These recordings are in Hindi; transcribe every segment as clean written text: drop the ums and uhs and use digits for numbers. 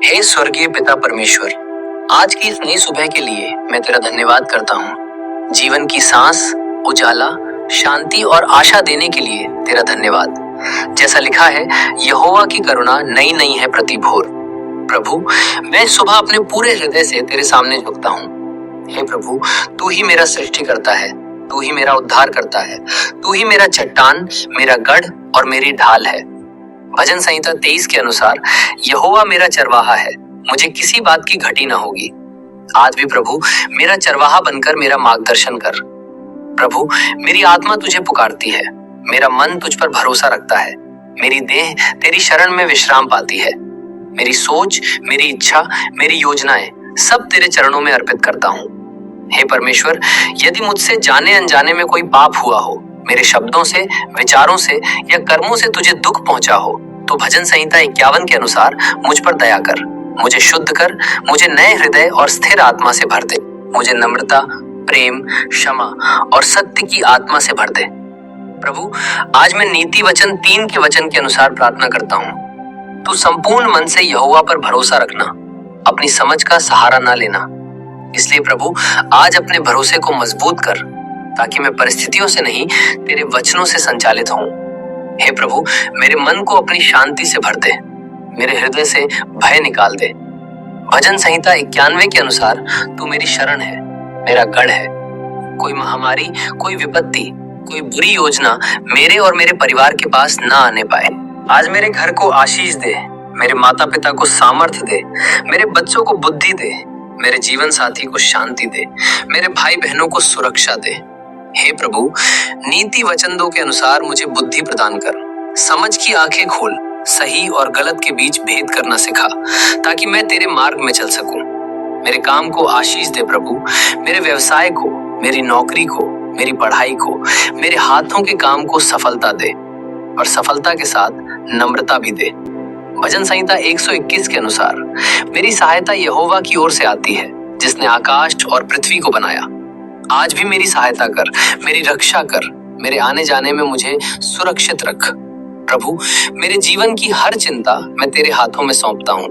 हे स्वर्गीय पिता परमेश्वर, आज की इस नई सुबह के लिए मैं तेरा धन्यवाद करता हूँ। जीवन की सांस, उजाला, शांति और आशा देने के लिए तेरा धन्यवाद। जैसा लिखा है, यहोवा की करुणा नई नई है प्रति भोर। प्रभु, मैं सुबह अपने पूरे हृदय से तेरे सामने झुकता हूँ। हे प्रभु, तू ही मेरा सृष्टि करता है, तू ही मेरा उद्धार करता है, तू ही मेरा चट्टान, मेरा गढ़ और मेरी ढाल है। भजन संहिता 23 के अनुसार यहोवा मेरा चरवाहा है, मुझे किसी बात की घटी ना होगी। आज भी प्रभु मेरा चरवाहा बनकर मेरा मार्गदर्शन कर। प्रभु, मेरी आत्मा तुझे पुकारती है, मेरा मन तुझ पर भरोसा रखता है, मेरी देह तेरी शरण में विश्राम पाती है। मेरी सोच, मेरी इच्छा, मेरी योजनाएं सब तेरे चरणों में अर्पित करता हूँ। हे परमेश्वर, यदि मुझसे जाने अनजाने में कोई पाप हुआ हो, मेरे शब्दों से, विचारों से या कर्मों से तुझे दुख पहुंचा हो, तो भजन संहिता 51 के अनुसार मुझ पर दया कर, मुझे शुद्ध कर, मुझे नए हृदय और स्थिर आत्मा से भर दे। मुझे नम्रता, प्रेम, क्षमा और सत्य की आत्मा से भर दे। प्रभु, आज मैं नीति वचन 3 के वचन के अनुसार प्रार्थना करता हूँ। तू संपूर्ण मन से यहोवा पर भरोसा रखना, अपनी समझ का सहारा ना लेना। इसलिए प्रभु, आज अपने भरोसे को मजबूत कर, ताकि मैं परिस्थितियों से नहीं, तेरे वचनों से संचालित हूँ। हे प्रभु, मेरे मन को अपनी शांति से भर दे, मेरे हृदय से भय निकाल दे। भजन संहिता 91 के अनुसार तू मेरी शरण है, मेरा गढ़ है। कोई महामारी, कोई विपत्ति, कोई बुरी योजना मेरे और मेरे परिवार के पास ना आने पाए। आज मेरे घर को आशीष दे, मेरे माता पिता को सामर्थ्य दे, मेरे बच्चों को बुद्धि दे, मेरे जीवन साथी को शांति दे, मेरे भाई बहनों को सुरक्षा दे। हे प्रभु, नीति वचन 2 के अनुसार मुझे बुद्धि प्रदान कर, समझ की आंखें खोल, सही और गलत के बीच भेद करना सिखा, ताकि मैं तेरे मार्ग में चल सकूं। मेरे काम को आशीष दे प्रभु, मेरे व्यवसाय को, मेरी नौकरी को, मेरी पढ़ाई को, मेरे हाथों के काम को सफलता दे, और सफलता के साथ नम्रता भी दे। भजन संहिता 121 के अनुसार मेरी सहायता यहोवा की ओर से आती है, जिसने आकाश और पृथ्वी को बनाया। आज भी मेरी सहायता कर, मेरी रक्षा कर, मेरे आने जाने में मुझे सुरक्षित रख। प्रभु, मेरे जीवन की हर चिंता मैं तेरे हाथों में सौंपता हूँ।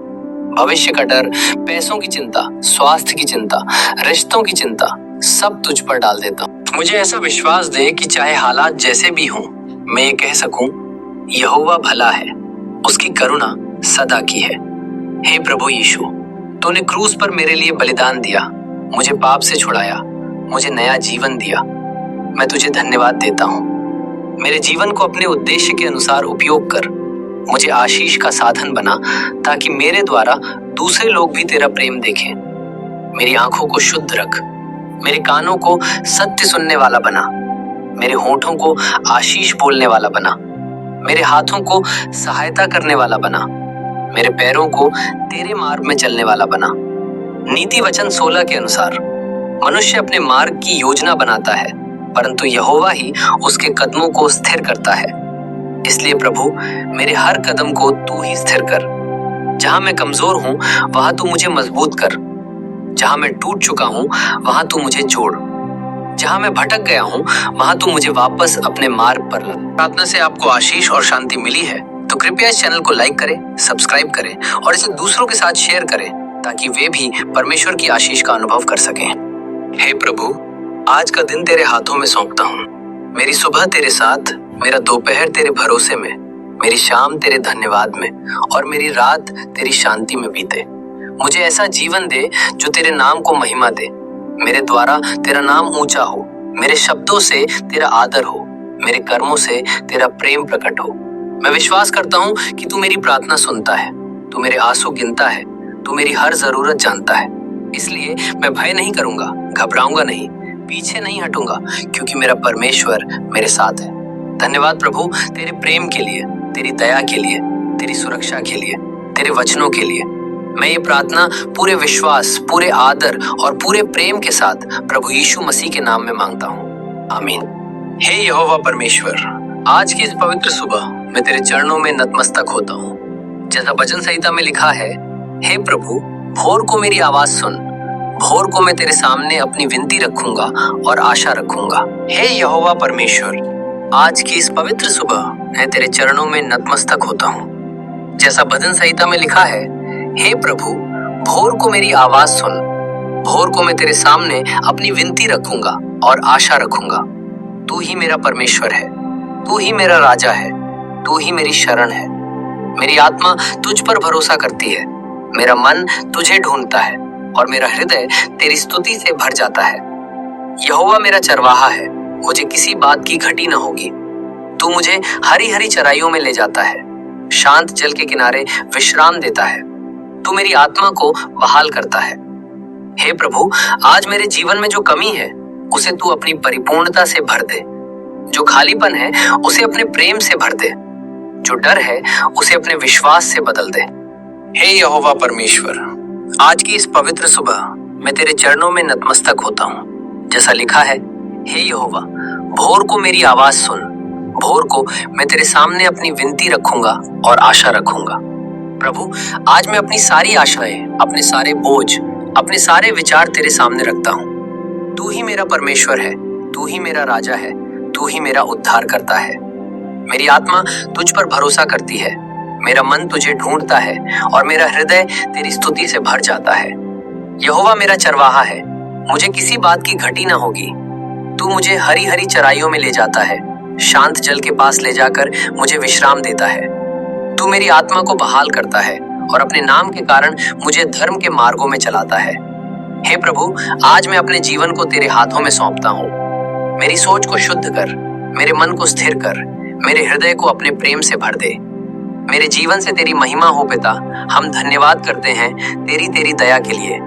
भविष्य का डर, पैसों की चिंता, स्वास्थ्य की चिंता, रिश्तों की चिंता, सब तुझ पर डाल देता हूँ। मुझे ऐसा विश्वास दे कि चाहे हालात जैसे भी हों, मैं ये कह सकूं, यहोवा भला है, उसकी करुणा सदा की है। हे प्रभु यीशु, तूने क्रूस पर मेरे लिए बलिदान दिया, मुझे पाप से छुड़ाया, मुझे नया जीवन दिया। मैं तुझे धन्यवाद देता हूँ। मेरे जीवन को अपने उद्देश्य के अनुसार उपयोग कर, मुझे आशीष का साधन बना, ताकि मेरे द्वारा दूसरे लोग भी तेरा प्रेम देखें। मेरी आंखों को शुद्ध रख, मेरे कानों को सत्य सुनने वाला बना, मेरे होठों को आशीष बोलने वाला बना, मेरे हाथों को सहायता करने वाला बना, मेरे पैरों को तेरे मार्ग में चलने वाला बना। नीति वचन 16 के अनुसार मनुष्य अपने मार्ग की योजना बनाता है, परंतु यहोवा ही उसके कदमों को स्थिर करता है। इसलिए प्रभु, मेरे हर कदम को तू ही स्थिर कर। जहां मैं कमजोर हूं, वहां तू मुझे मजबूत कर। जहां मैं टूट चुका हूं, वहां तू मुझे जोड़। जहां मैं भटक गया हूं, वहां तू मुझे वापस अपने मार्ग पर ला। प्रार्थना से आपको आशीष और शांति मिली है तो कृपया इस चैनल को लाइक करें, सब्सक्राइब करें और इसे दूसरों के साथ शेयर करें, ताकि वे भी परमेश्वर की आशीष का अनुभव कर सकें। हे प्रभु, आज का दिन तेरे हाथों में सौंपता हूँ। मेरी सुबह तेरे साथ, मेरा दोपहर तेरे भरोसे में, मेरी शाम तेरे धन्यवाद में और मेरी रात तेरी शांति में बीते। मुझे ऐसा जीवन दे जो तेरे नाम को महिमा दे, मेरे द्वारा तेरा नाम ऊंचा हो, मेरे शब्दों से तेरा आदर हो, मेरे कर्मों से तेरा प्रेम प्रकट हो। मैं विश्वास करता हूँ कि तू मेरी प्रार्थना सुनता है, तू मेरे आंसू गिनता है, तू मेरी हर जरूरत जानता है। इसलिए मैं भय नहीं करूंगा, घबराऊंगा नहीं, पीछे नहीं हटूंगा, क्योंकि मेरा परमेश्वर मेरे साथ है। धन्यवाद प्रभु, तेरे प्रेम के लिए, तेरी दया के लिए, तेरी सुरक्षा के लिए, तेरे वचनों के लिए। मैं ये प्रार्थना पूरे विश्वास, पूरे आदर और पूरे प्रेम के साथ प्रभु यीशु मसीह के नाम में मांगता हूँ, आमीन। हे यहोवा परमेश्वर, आज की इस पवित्र सुबह मैं तेरे चरणों में नतमस्तक होता हूँ। जैसा भजन संहिता में लिखा है, हे प्रभु, भोर को मेरी आवाज सुन, भोर को मैं तेरे सामने अपनी विनती रखूंगा और आशा रखूंगा। हे यहोवा परमेश्वर, आज की इस पवित्र सुबह मैं तेरे चरणों में नतमस्तक होता हूँ। जैसा भजन संहिता में लिखा है, हे प्रभु, भोर को मेरी आवाज सुन। भोर को मैं तेरे सामने अपनी विनती रखूंगा और आशा रखूंगा। तू ही मेरा परमेश्वर है, तू ही मेरा राजा है, तू ही मेरी शरण है। मेरी आत्मा तुझ पर भरोसा करती है, मेरा मन तुझे ढूंढता है और मेरा हृदय तेरी स्तुति से भर जाता है। यहोवा मेरा चरवाहा है, मुझे किसी बात की घटी न होगी। तू मुझे हरी हरी चराइयों में ले जाता है, शांत जल के किनारे विश्राम देता है। तू मेरी आत्मा को बहाल करता है। हे प्रभु, आज मेरे जीवन में जो कमी है उसे तू अपनी परिपूर्णता से भर दे। जो खालीपन है उसे अपने प्रेम से भर दे। जो डर है उसे अपने विश्वास से बदल दे। हे यहोवा परमेश्वर, आज की इस पवित्र सुबह मैं तेरे चरणों में नतमस्तक होता हूँ। जैसा लिखा है, हे यहोवा, भोर को मेरी आवाज सुन। भोर को मैं तेरे सामने अपनी विनती रखूंगा और आशा रखूंगा। प्रभु, आज मैं अपनी सारी आशाएं, अपने सारे बोझ, अपने सारे विचार तेरे सामने रखता हूँ। तू ही मेरा परमेश्वर है, तू ही मेरा राजा है, तू ही मेरा उद्धार करता है। मेरी आत्मा तुझ पर भरोसा करती है, मेरा मन तुझे ढूंढता है और मेरा हृदय तेरी स्तुति से भर जाता है। यहोवा मेरा चरवाहा है, मुझे किसी बात की घटी ना होगी। तू मुझे हरी हरी चराइयों में ले जाता है, शांत जल के पास ले जाकर मुझे विश्राम देता है। तू मेरी आत्मा को बहाल करता है और अपने नाम के कारण मुझे धर्म के मार्गों में चलाता है। हे प्रभु, आज मैं अपने जीवन को तेरे हाथों में सौंपता हूँ। मेरी सोच को शुद्ध कर, मेरे मन को स्थिर कर, मेरे हृदय को अपने प्रेम से भर दे। मेरे जीवन से तेरी महिमा हो पिता। हम धन्यवाद करते हैं तेरी दया के लिए,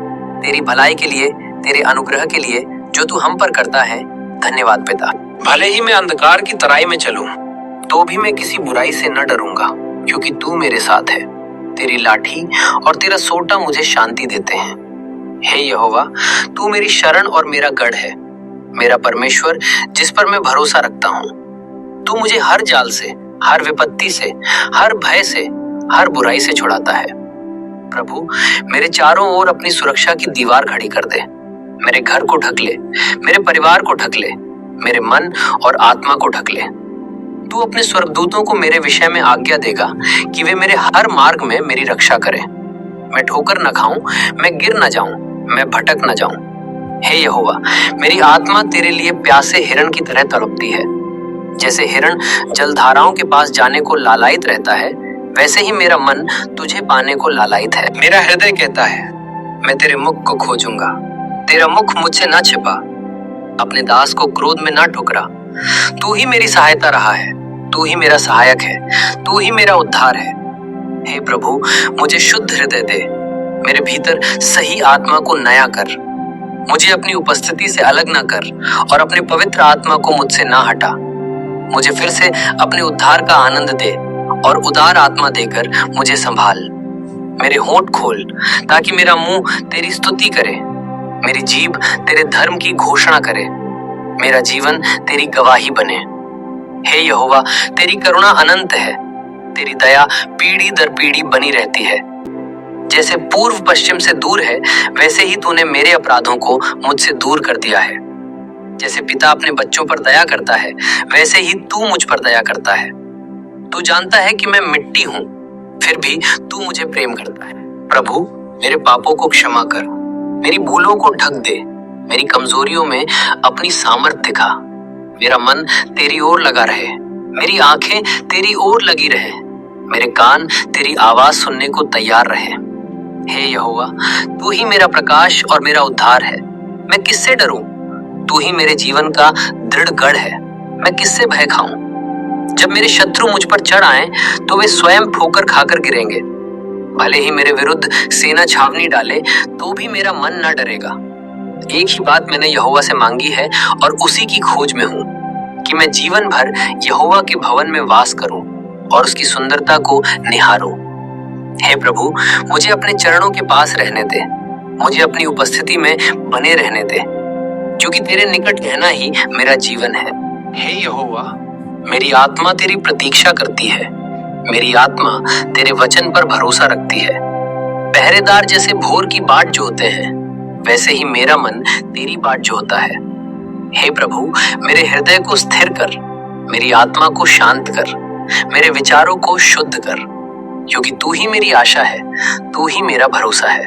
तेरी भलाई के लिए, तेरे अनुग्रह के लिए जो तू हम पर करता है। धन्यवाद पिता। भले ही मैं अंधकार की तराई में चलूं, तो भी मैं किसी बुराई से न डरूंगा, क्योंकि तू मेरे साथ है। तेरी लाठी और तेरा सोटा मुझे शांति देते हैं। हे यहोवा, तू मेरी शरण और मेरा गढ़ है, मेरा परमेश्वर जिस पर मैं भरोसा रखता हूँ। तू मुझे हर जाल से, हर विपत्ति से, हर भय से, हर बुराई से छुड़ाता है। प्रभु, मेरे चारों ओर अपनी सुरक्षा की दीवार खड़ी कर दे। मेरे घर को ढक ले, मेरे परिवार को ढक ले, मेरे मन और आत्मा को ढक ले। तू अपने स्वर्गदूतों को मेरे विषय में आज्ञा देगा कि वे मेरे हर मार्ग में मेरी रक्षा करें। मैं ठोकर न खाऊं, मैं गिर न जाऊं, मैं भटक न जाऊं। हे यहोवा, मेरी आत्मा तेरे लिए प्यासे हिरण की तरह तड़पती है। जैसे हिरण जलधाराओं के पास जाने को लालायित रहता है, वैसे ही मेरा मन तुझे पाने को लालायित है। मेरा हृदय कहता है, मैं तेरे मुख को खोजूंगा। तेरा मुख मुझसे न छिपा, अपने दास को क्रोध में न ठुकरा। तू ही मेरी सहायता रहा है, तू ही मेरा सहायक है, तू ही मेरा उद्धार है। हे प्रभु, मुझे शुद्ध हृदय दे, मेरे भीतर सही आत्मा को नया कर। मुझे अपनी उपस्थिति से अलग ना कर और अपने पवित्र आत्मा को मुझसे ना हटा। मुझे फिर से अपने उद्धार का आनंद दे और उदार आत्मा देकर मुझे संभाल। मेरे होंठ खोल ताकि मेरा मुंह तेरी स्तुति करे, मेरी जीभ तेरे धर्म की घोषणा करे, मेरा जीवन तेरी गवाही बने। हे यहोवा, तेरी करुणा अनंत है, तेरी दया पीढ़ी दर पीढ़ी बनी रहती है। जैसे पूर्व पश्चिम से दूर है, वैसे ही तूने मेरे अपराधों को मुझसे दूर कर दिया है। जैसे पिता अपने बच्चों पर दया करता है, वैसे ही तू मुझ पर दया करता है। तू जानता है कि मैं मिट्टी हूँ, फिर भी तू मुझे प्रेम करता है। प्रभु, मेरे पापों को क्षमा कर, मेरी भूलों को ढक दे, मेरी कमजोरियों में अपनी सामर्थ दिखा। मेरा मन तेरी ओर लगा रहे, मेरी आंखें तेरी ओर लगी रहे, मेरे कान तेरी आवाज सुनने को तैयार रहे। हे यहोवा, तू ही मेरा प्रकाश और मेरा उद्धार है। मैं किससे डरूं? तू ही मेरे जीवन का दृढ़ गढ़ है, मैं किससे भय खाऊं? जब मेरे शत्रु मुझ पर चढ़ आए तो वे स्वयं ठोकर खाकर गिरेंगे। भले ही मेरे विरुद्ध सेना छावनी डाले तो भी मेरा मन न डरेगा। एक ही बात मैंने यहोवा से मांगी है और उसी की खोज में हूँ कि मैं जीवन भर यहोवा के भवन में वास करूं और उसकी सुंदरता को निहारूं। हे प्रभु, मुझे अपने चरणों के पास रहने दे, मुझे अपनी उपस्थिति में बने रहने दे, क्योंकि तेरे निकट रहना ही मेरा जीवन है। हे यहोवा, मेरी आत्मा तेरी प्रतीक्षा करती है, मेरी आत्मा तेरे वचन पर भरोसा रखती है। पहरेदार जैसे भोर की बाट जोहते हैं, वैसे ही मेरा मन तेरी बाट जोहता है। हे प्रभु, मेरे हृदय को स्थिर कर, मेरी आत्मा को शांत कर, मेरे विचारों को शुद्ध कर। क्योंकि तू ही मेरी आशा है, तू ही मेरा भरोसा है।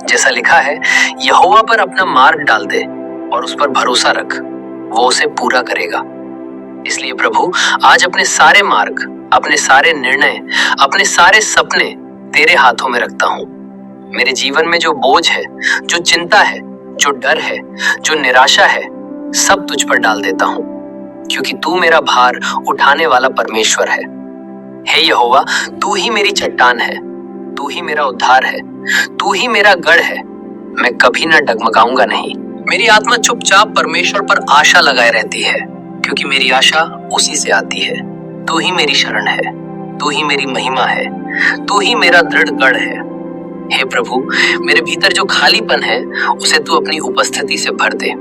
जैसा लिखा है, यहोवा पर अपना मार्ग डाल दे और उस पर भरोसा रख, वो उसे पूरा करेगा। इसलिए प्रभु, आज अपने सारे मार्ग, अपने सारे निर्णय, अपने सारे सपने तेरे हाथों में रखता हूँ। मेरे जीवन में जो बोझ है, जो चिंता है, जो डर है, जो निराशा है, सब तुझ पर डाल देता हूँ, क्योंकि तू मेरा भार उठाने वाला परमेश्वर है। हे यहोवा, तू ही मेरी चट्टान है, तू ही मेरा उद्धार है, तू ही मेरा गढ़ है, मैं कभी ना डगमगाऊंगा नहीं। मेरी आत्मा चुपचाप परमेश्वर पर आशा लगाए रहती है, क्योंकि मेरी आशा उसी से आती है। तू ही मेरी शरण है, तू ही मेरी महिमा है, तू ही मेरा दृढ़ गढ़ है। हे प्रभु, मेरे भीतर जो खालीपन है उसे तू अपनी उपस्थिति से भर दे।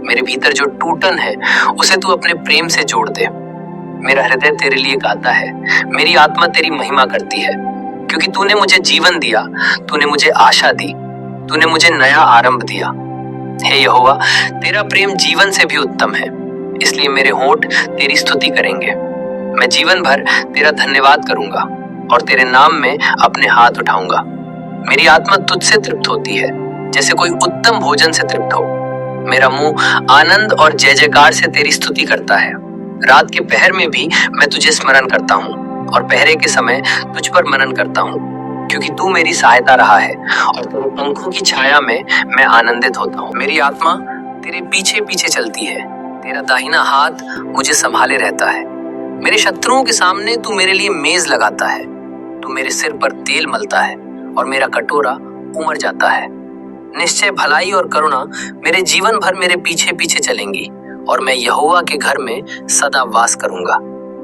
मेरे भीतर जो टूटन है उसे तू अपने प्रेम से जोड़ दे। मेरा हृदय तेरे लिए गाता है, मेरी आत्मा तेरी महिमा करती है, क्योंकि तूने मुझे जीवन दिया, तूने मुझे आशा दी, तूने मुझे नया आरंभ दिया। हे यहोवा, तेरा प्रेम जीवन से भी उत्तम है, इसलिए मेरे होंठ तेरी स्तुति करेंगे। मैं जीवन भर तेरा धन्यवाद करूंगा और तेरे नाम में अपने हाथ उठाऊंगा। मेरी आत्मा तुझसे तृप्त होती है, जैसे कोई उत्तम भोजन से तृप्त हो। मेरा मुंह आनंद और जय जयकार से तेरी स्तुति करता है। रात के पहर में भी मैं तुझे स्मरण करता हूँ और पहरे के समय तुझ पर मनन करता हूँ, क्योंकि तू मेरी सहायता रहा है और तेरे पंखों की छाया में मैं आनंदित होता हूँ। मेरी आत्मा तेरे पीछे पीछे चलती है, तेरा दाहिना हाथ मुझे संभाले रहता है। मेरे शत्रुओं के सामने तू मेरे लिए मेज लगाता है, तू मेरे सिर पर तेल मलता है और मेरा कटोरा उमड़ जाता है। निश्चय भलाई और करुणा मेरे जीवन भर मेरे पीछे पीछे चलेंगी और मैं यहोवा के घर में सदा वास करूंगा।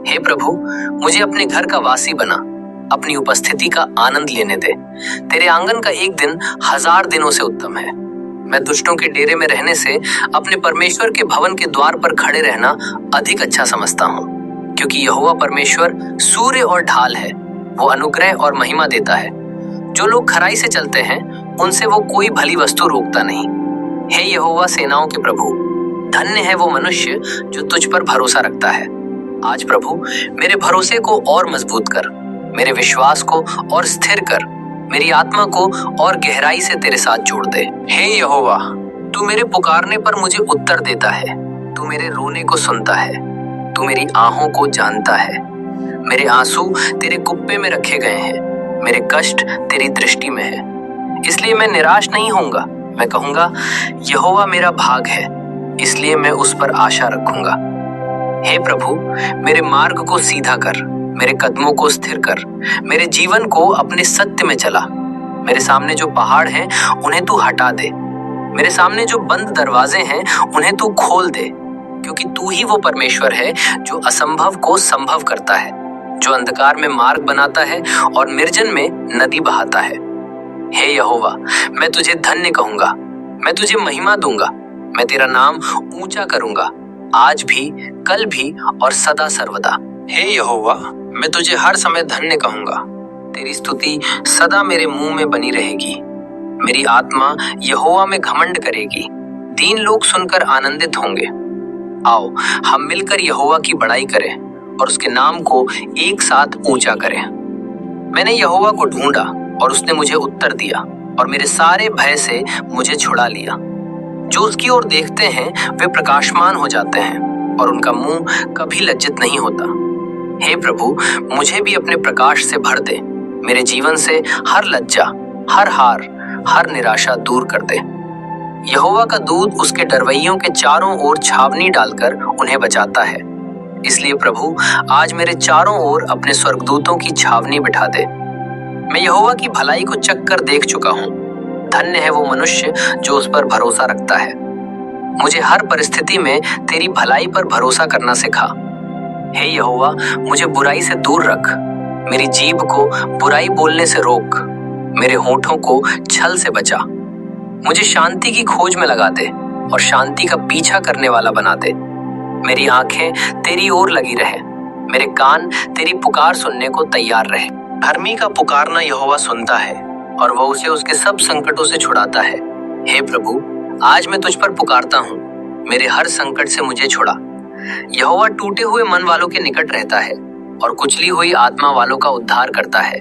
हे प्रभु, मुझे अपने घर का वासी बना, अपनी उपस्थिति का आनंद लेने दे। तेरे आंगन का एक दिन 1000 दिनों से उत्तम है। मैं दुष्टों के डेरे में रहने से अपने परमेश्वर के भवन के द्वार पर खड़े रहना अधिक अच्छा समझता हूँ, क्योंकि यहोवा परमेश्वर सूर्य और ढाल है, वो अनुग्रह और महिमा देता है। जो लोग खराई से चलते हैं उनसे वो कोई भली वस्तु रोकता नहीं। हे यहोवा सेनाओं के प्रभु, धन्य है वो मनुष्य जो तुझ पर भरोसा रखता है। आज प्रभु, मेरे भरोसे को और मजबूत कर, मेरे विश्वास को और स्थिर कर, मेरी आत्मा को और गहराई से तेरे साथ जोड़ दे। हे यहोवा, तू मेरे पुकारने पर मुझे उत्तर देता है, तू मेरे रोने को सुनता है, तू मेरी आहों को जानता है। मेरे आंसू तेरे कुप्पे में रखे गए हैं, मेरे कष्ट तेरी दृष्टि में है, इसलिए मैं निराश नहीं होऊंगा। मैं कहूंगा, यहोवा मेरा भाग है, इसलिए मैं उस पर आशा रखूंगा। हे प्रभु, मेरे मार्ग को सीधा कर, मेरे कदमों को स्थिर कर, मेरे जीवन को अपने सत्य में चला। मेरे सामने जो पहाड़ हैं उन्हें तू हटा दे, मेरे सामने जो बंद दरवाजे हैं उन्हें तू खोल दे, क्योंकि तू ही वो परमेश्वर है जो असंभव को संभव करता है, जो अंधकार में मार्ग बनाता है और निर्जन में नदी बहाता है। हे यहोवा, मैं तुझे धन्य कहूंगा, मैं तुझे महिमा दूंगा, मैं तेरा नाम ऊंचा करूंगा, आज भी, कल भी और सदा सर्वदा। हे यहोवा, मैं तुझे हर समय धन्य कहूंगा, तेरी स्तुति सदा मेरे मुंह में बनी रहेगी। मेरी आत्मा यहोवा में घमंड करेगी, दीन लोग सुनकर आनंदित होंगे। आओ हम मिलकर यहोवा की बड़ाई करें और उसके नाम को एक साथ ऊंचा करें। मैंने यहोवा को ढूंढा और उसने मुझे उत्तर दिया और मेरे सारे भय से मुझे छुड़ा लिया। जो उसकी ओर देखते हैं वे प्रकाशमान हो जाते हैं और उनका मुंह कभी लज्जित नहीं होता। हे प्रभु, मुझे भी अपने प्रकाश से भर दे, मेरे जीवन से हर लज्जा, हर हार, हर निराशा दूर कर दे। यहोवा का दूत उसके डरवैयों के चारों ओर छावनी डालकर उन्हें बचाता है। इसलिए प्रभु, आज मेरे चारों ओर अपने स्वर्गदूतों की छावनी बिठा दे। मैं यहोवा की भलाई को चक्कर देख चुका हूँ। धन्य है वो मनुष्य जो उस पर भरोसा रखता है। मुझे हर परिस्थिति में तेरी भलाई पर भरोसा करना सिखा। हे यहोवा, मुझे बुराई से दूर रख, मेरी जीभ को बुराई बोलने से रोक, मेरे होठों को छल से बचा। मुझे शांति की खोज में लगा दे और शांति का पीछा करने वाला बना दे। मेरी आंखें तेरी ओर लगी रहे, मेरे कान तेरी पुकार सुनने को तैयार रहे। धर्मी का पुकारना यहोवा सुनता है और वह उसे उसके सब संकटों से छुड़ाता है। हे प्रभु, आज मैं तुझ पर पुकारता हूँ, मेरे हर संकट से मुझे छुड़ा। यहोवा टूटे हुए मन वालों के निकट रहता है और कुचली हुई आत्मा वालों का उद्धार करता है।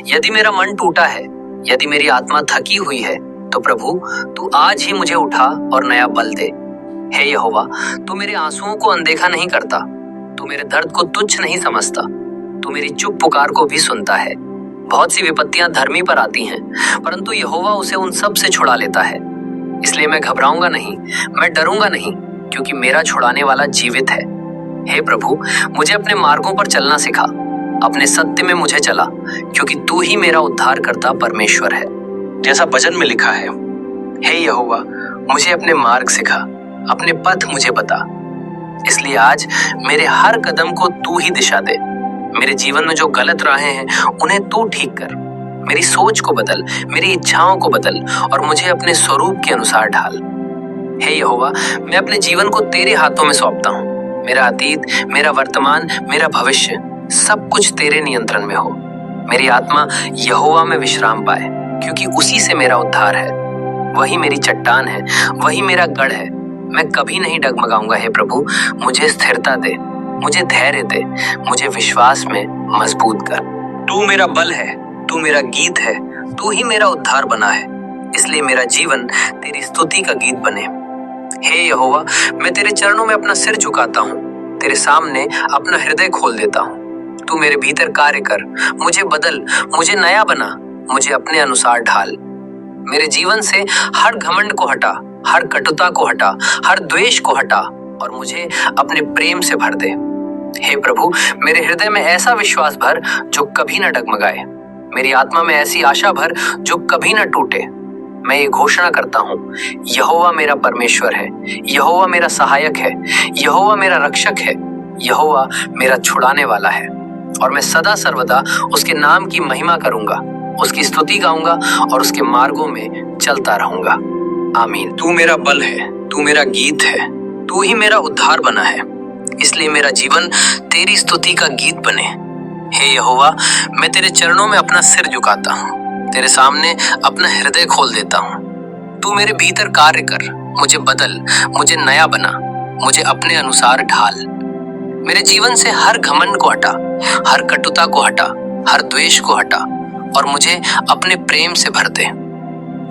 यदि मेरा मन टूटा है, यदि मेरी आत्मा थकी हुई है, तो प्रभु तू आज ही मुझे उठा और नया बल दे। हे यहोवा, तू मेरे आंसुओं को अनदेखा नहीं करता, तू मेरे दर्द को तुच्छ नहीं समझता, तू मेरी चुप पुकार को भी सुनता है। बहुत सी विपत्तियां धर्मी पर आती हैं, परंतु यहोवा उसे उन सब से छुड़ा लेता है। इसलिए मैं घबराऊंगा नहीं, मैं डरूंगा नहीं, क्योंकि मेरा छुड़ाने वाला जीवित है। हे प्रभु, मुझे अपने मार्गों पर चलना सिखा, अपने सत्य में मुझे चला, क्योंकि तू ही मेरा उद्धार करता परमेश्वर है। जैसा भजन में लिखा है, हे यहोवा, मुझे अपने मार्ग सिखा, अपने पथ मुझे बता। इसलिए आज मेरे हर कदम को तू ही दिशा दे। मेरे जीवन में जो गलत राहें हैं उन्हें तू ठीक कर। मेरी सोच को बदल, मेरी इच्छाओं को बदल और मुझे अपने स्वरूप के अनुसार ढाल। हे यहोवा, मैं अपने जीवन को तेरे हाथों में सौंपता हूँ। मेरा अतीत, मेरा वर्तमान, मेरा भविष्य, सब कुछ तेरे नियंत्रण में हो। मेरी आत्मा यहोवा में विश्राम पाए, क्योंकि उसी से मेरा उद्धार है। वही मेरी चट्टान है, वही मेरा गढ़ है। मैं कभी नहीं डगमगाऊंगा। हे प्रभु, मुझे स्थिरता दे, मुझे धैर्य दे, मुझे विश्वास में मजबूत कर। तू मेरा बल है, तू मेरा गीत है, तू ही मेरा उद्धार बना है। इसलिए मेरा जीवन तेरी स्तुति का गीत बने। हे यहोवा, मैं तेरे चरणों में अपना सिर झुकाता हूँ, तेरे सामने अपना हृदय खोल देता हूँ। तू मेरे भीतर कार्य कर, मुझे बदल, मुझे नया बना, मुझे अपने अनुसार ढाल। मेरे जीवन से हर घमंड को हटा, हर कटुता को हटा, हर द्वेष को हटा और मुझे अपने प्रेम से भर दे। हे प्रभु, मेरे हृदय में ऐसा विश्वास भर जो कभी न डगमगाए। मेरी आत्मा में ऐसी आशा भर जो कभी न टूटे। मैं ये घोषणा करता हूँ, यहोवा मेरा परमेश्वर है, यहोवा मेरा सहायक है, यहोवा मेरा रक्षक है, यहोवा मेरा छुड़ाने वाला है। और मैं सदा सर्वदा उसके नाम की महिमा करूंगा, उसकी स्तुति गाऊंगा और उसके मार्गों में चलता रहूंगा। आमीन। तू मेरा बल है, तू मेरा गीत है, तू ही मेरा उद्धार बना है। इसलिए मेरा जीवन तेरी स्तुति का गीत बने। हे यहोवा, मैं तेरे चरणों में अपना सिर झुकाता हूँ, तेरे सामने अपना हृदय खोल देता हूँ। तू मेरे भीतर कार्य कर, मुझे बदल, मुझे नया बना, मुझे अपने अनुसार ढाल। मेरे जीवन से हर घमंड को हटा, हर कटुता को हटा, हर द्वेष को हटा और मुझे अपने प्रेम से भर दे।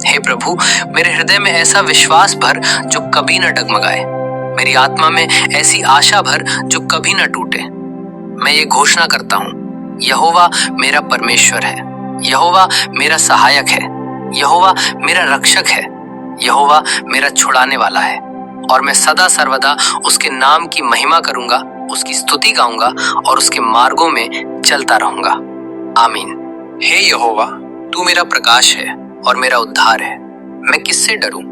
हे प्रभु, मेरे हृदय में ऐसा विश्वास भर जो कभी न डगमगाए। मेरी आत्मा में ऐसी आशा भर जो कभी न टूटे। मैं ये घोषणा करता हूँ, यहोवा मेरा परमेश्वर है, यहोवा मेरा सहायक है, यहोवा मेरा रक्षक है, यहोवा मेरा छुड़ाने वाला है। और मैं सदा सर्वदा उसके नाम की महिमा करूंगा, उसकी स्तुति गाऊंगा और उसके मार्गों में चलता रहूंगा। आमीन। हे यहोवा, तू मेरा प्रकाश है और मेरा उद्धार है। मैं किससे डरूं?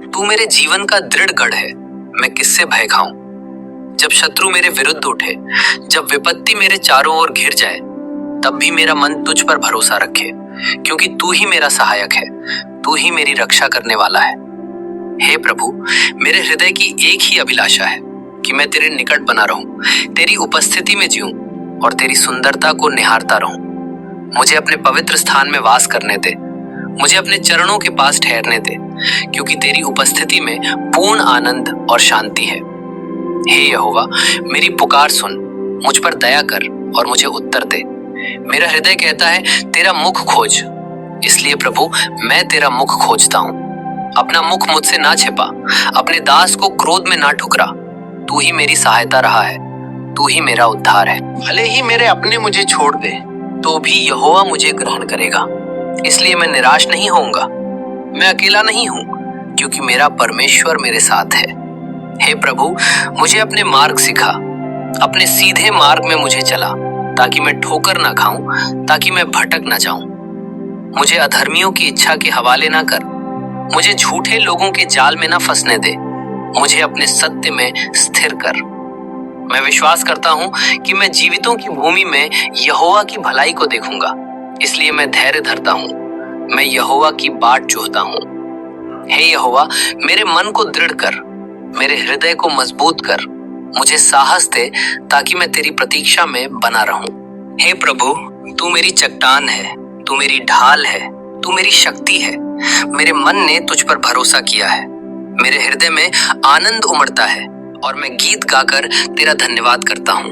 तू मेरे जीवन का दृढ़ गढ़ है, मैं किससे भय खाऊं? जब शत्रु मेरे विरुद्ध उठे, जब विपत्ति मेरे चारों ओर घिर जाए, तब भी मेरा मन तुझ पर भरोसा रखे, क्योंकि तू ही मेरा सहायक है, तू ही मेरी रक्षा करने वाला है। हे प्रभु, मेरे हृदय की एक ही अभिलाषा है कि मैं तेरे निकट बना रहूं, तेरी उपस्थिति में जीऊं और तेरी सुंदरता को निहारता रहूं। मुझे अपने पवित्र स्थान में वास करने दे, मुझे अपने चरणों के पास ठहरने दे, क्योंकि तेरी उपस्थिति में पूर्ण आनंद और शांति है। हे यहोवा, मेरी पुकार सुन, मुझ पर दया कर और मुझे उत्तर दे। मेरा हृदय कहता है, तेरा मुख खोज। इसलिए प्रभु, मैं तेरा मुख खोजता हूँ। अपना मुख मुझसे ना छिपा, अपने दास को क्रोध में ना ठुकरा। तू ही मेरी सहायता रहा है, तू ही मेरा उद्धार है। भले ही मेरे अपने मुझे छोड़ दे, तो भी यहोवा मुझे ग्रहण करेगा। इसलिए मैं निराश नहीं होऊंगा। मैं अकेला नहीं हूँ, क्योंकि मेरा परमेश्वर मेरे साथ है। हे प्रभु, मुझे अपने मार्ग सिखा, अपने सीधे मार्ग में मुझे चला, ताकि मैं ठोकर ना खाऊं, ताकि मैं भटक ना जाऊं। मुझे अधर्मियों की इच्छा के हवाले ना कर, मुझे झूठे लोगों के जाल में ना फंसने दे। मुझे अपने सत्य में स्थिर कर। मैं विश्वास करता हूँ कि मैं जीवितों की भूमि में यहोवा की भलाई को देखूंगा। इसलिए मैं धैर्य धरता हूँ, मैं यहोवा की बाट जोहता हूँ। हे यहोवा, मेरे मन को दृढ़ कर, मेरे हृदय को मजबूत कर, मुझे साहस दे, ताकि मैं तेरी प्रतीक्षा में बना रहूं। हे प्रभु, तू मेरी चट्टान है, तू मेरी ढाल है, तू मेरी शक्ति है। मेरे मन ने तुझ पर भरोसा किया है। मेरे हृदय में आनंद उमड़ता है और मैं गीत गाकर तेरा धन्यवाद करता हूँ।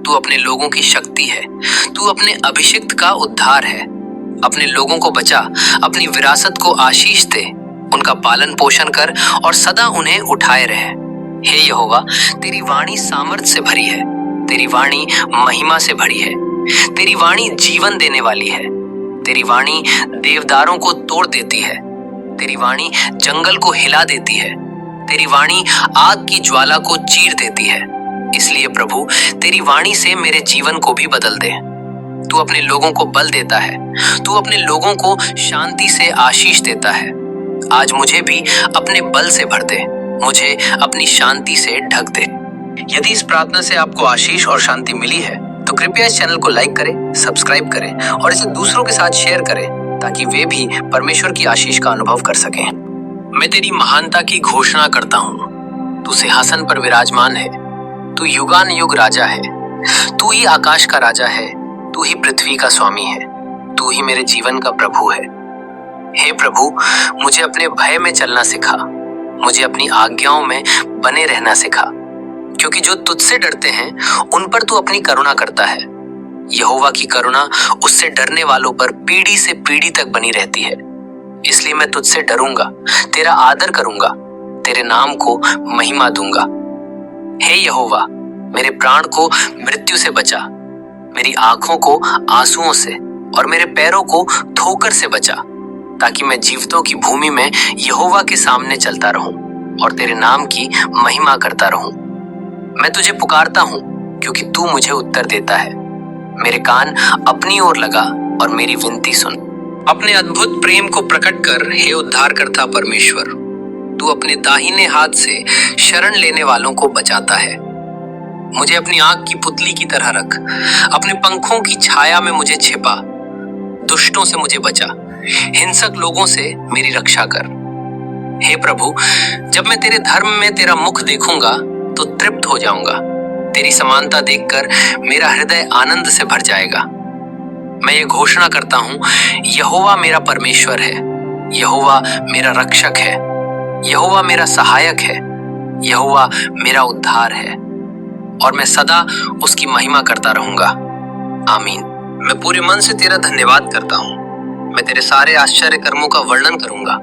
तू अपने लोगों की शक्ति है, तू अपने अभिषिक्त का उद्धार है। अपने लोगों को बचा, अपनी विरासत को आशीष दे, उनका पालन पोषण कर और सदा उन्हें उठाए रहे। हे यहोवा, तेरी वाणी सामर्थ से भरी है, तेरी वाणी महिमा से भरी है, तेरी वाणी जीवन देने वाली है, तेरी वाणी देवदारों को तोड़ देती है, तेरी वाणी जंगल को हिला देती है, तेरी वाणी आग की ज्वाला को चीर देती है। इसलिए प्रभु, तेरी वाणी से मेरे जीवन को भी बदल दे। तू अपने लोगों को बल देता है, तू अपने लोगों को शांति से आशीष देता है। आज मुझे भी अपने बल से भर दे, मुझे अपनी शांति से ढक दे। यदि इस प्रार्थना से आपको आशीष और शांति मिली है तो कृपया इस चैनल को लाइक करें, सब्सक्राइब करें और इसे दूसरों के साथ शेयर करें ताकि वे भी परमेश्वर की आशीष का अनुभव कर सकें। मैं तेरी महानता की घोषणा करता हूँ। तू सिंहासन पर विराजमान है, तू युगान युग राजा है, तू ही आकाश का राजा है, तू ही पृथ्वी का स्वामी है, तू ही मेरे जीवन का प्रभु है। हे प्रभु, मुझे अपने भय में चलना सिखा, मुझे अपनी आज्ञाओं में बने रहना सिखा, क्योंकि जो तुझसे डरते हैं उन पर तू अपनी करुणा करता है। यहोवा की करुणा उससे डरने वालों पर पीढ़ी से पीढ़ी तक बनी रहती है। इसलिए मैं तुझसे डरूंगा, तेरा आदर करूंगा, तेरे नाम को महिमा दूंगा। हे यहोवा, मेरे प्राण को मृत्यु से बचा, मेरी आंखों को आंसुओं से और मेरे पैरों को ठोकर से बचा, ताकि मैं जीवितों की भूमि में यहोवा के सामने चलता रहूं और तेरे नाम की महिमा करता रहूं। मैं तुझे पुकारता हूं क्योंकि तू मुझे उत्तर देता है। मेरे कान अपनी ओर लगा और मेरी विनती सुन। अपने अद्भुत प्रेम को प्रकट कर, हे उद्धारकर्ता परमेश्वर। तू अपने दाहिने हाथ से शरण लेने वालों को बचाता है। मुझे अपनी आंख की पुतली की तरह रख, अपने पंखों की छाया में मुझे छिपा। दुष्टों से मुझे बचा, हिंसक लोगों से मेरी रक्षा कर। हे प्रभु, जब मैं तेरे धर्म में तेरा मुख देखूंगा तो तृप्त हो जाऊंगा। तेरी समानता देखकर मेरा हृदय आनंद से भर जाएगा। मैं ये घोषणा करता हूँ, यहोवा मेरा परमेश्वर है, यहोवा मेरा रक्षक है, यहोवा मेरा सहायक है, यहोवा मेरा उद्धार है और मैं सदा उसकी महिमा करता रहूंगा। आमीन। मैं पूरे मन से तेरा धन्यवाद करता हूँ। मैं तेरे सारे आश्चर्य कर्मों का वर्णन करूंगा।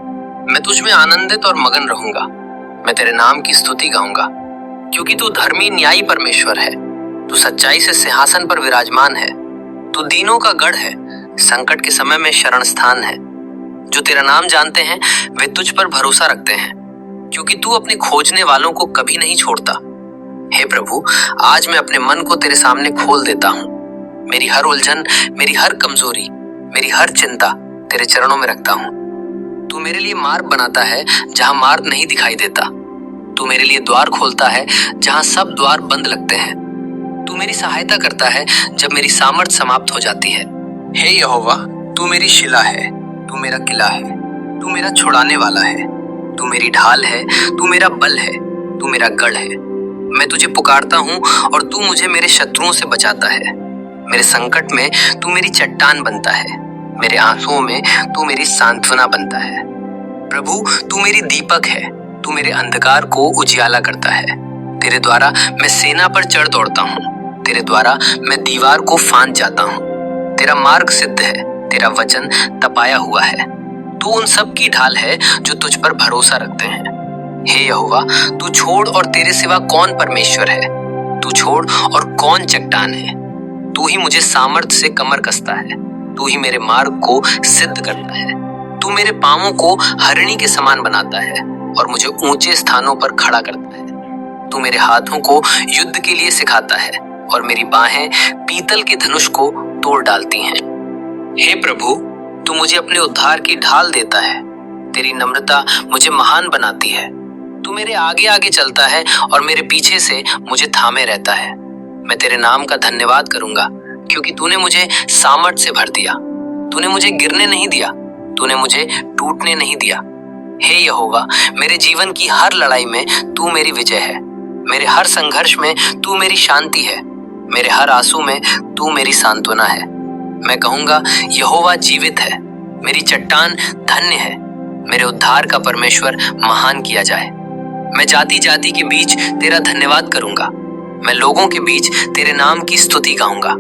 मैं तुझ में आनंदित और मगन रहूंगा। मैं तेरे नाम की स्तुति गाऊंगा, क्योंकि तू धर्मी न्यायी परमेश्वर है। तू सच्चाई से सिंहासन पर विराजमान है। तू दीनों का गढ़ है, संकट के समय में शरण स्थान है। जो तेरा नाम जानते हैं वे तुझ पर भरोसा रखते हैं, क्योंकि तू अपने खोजने वालों को कभी नहीं छोड़ता। हे प्रभु, आज मैं अपने मन को तेरे सामने खोल देता हूँ। मेरी हर उलझन, मेरी हर कमजोरी, मेरी हर चिंता तेरे चरणों में रखता हूँ। तू मेरे लिए मार्ग बनाता है जहाँ मार्ग नहीं दिखाई देता। तू मेरे लिए द्वार खोलता है जहाँ सब द्वार बंद लगते हैं। तू मेरी सहायता करता है जब मेरी सामर्थ समाप्त हो जाती है। हे यहोवा, तू मेरी शिला है, तू मेरा किला है, तू मेरा छुड़ाने वाला है, तू मेरी ढाल है, तू मेरा बल है, तू मेरा गढ़ है। मैं तुझे पुकारता हूँ और तू मुझे मेरे शत्रुओं से बचाता है। मेरे संकट में तू मेरी चट्टान बनता है, मेरे आंसुओं में तू मेरी सांत्वना बनता है। प्रभु, तू मेरी दीपक है, तू मेरे अंधकार को उजियाला करता है। तेरे द्वारा मैं सेना पर चढ़ दौड़ता हूँ, तेरे द्वारा मैं दीवार को फांद जाता हूँ। तेरा मार्ग सिद्ध है, तेरा वचन तपाया हुआ है। तू उन सब की ढाल है जो तुझ पर भरोसा रखते हैं। हे यहोवा, तू छोड़ और तेरे सिवा कौन परमेश्वर है? तू छोड़ और कौन चट्टान है? तू ही मुझे सामर्थ्य से कमर कसता है, तू ही मेरे मार्ग को सिद्ध करता है। तू मेरे पांवों को हरिणी के समान बनाता है और मुझे ऊंचे स्थानों पर खड़ा करता है। तू मेरे हाथों को युद्ध के लिए सिखाता है और मेरी बाहें पीतल के धनुष को तोड़ डालती हैं। हे प्रभु, तू मुझे अपने उद्धार की ढाल देता है। तेरी नम्रता मुझे महान बनाती है। तू मेरे आगे आगे चलता है और मेरे पीछे से मुझे थामे रहता है। मैं तेरे नाम का धन्यवाद करूंगा, क्योंकि तूने मुझे सामर्थ से भर दिया। तूने मुझे गिरने नहीं दिया, तूने मुझे टूटने नहीं दिया। हे यहोवा, मेरे जीवन की हर लड़ाई में तू मेरी विजय है। मेरे हर संघर्ष में तू मेरी शांति है। मेरे हर आंसू में तू मेरी सांत्वना है। मैं कहूंगा, यहोवा जीवित है। मेरी चट्टान धन्य है। मेरे उद्धार का परमेश्वर महान किया जाए। मैं जाति जाति के बीच तेरा धन्यवाद करूंगा। मैं लोगों के बीच तेरे नाम की स्तुति गाऊंगा,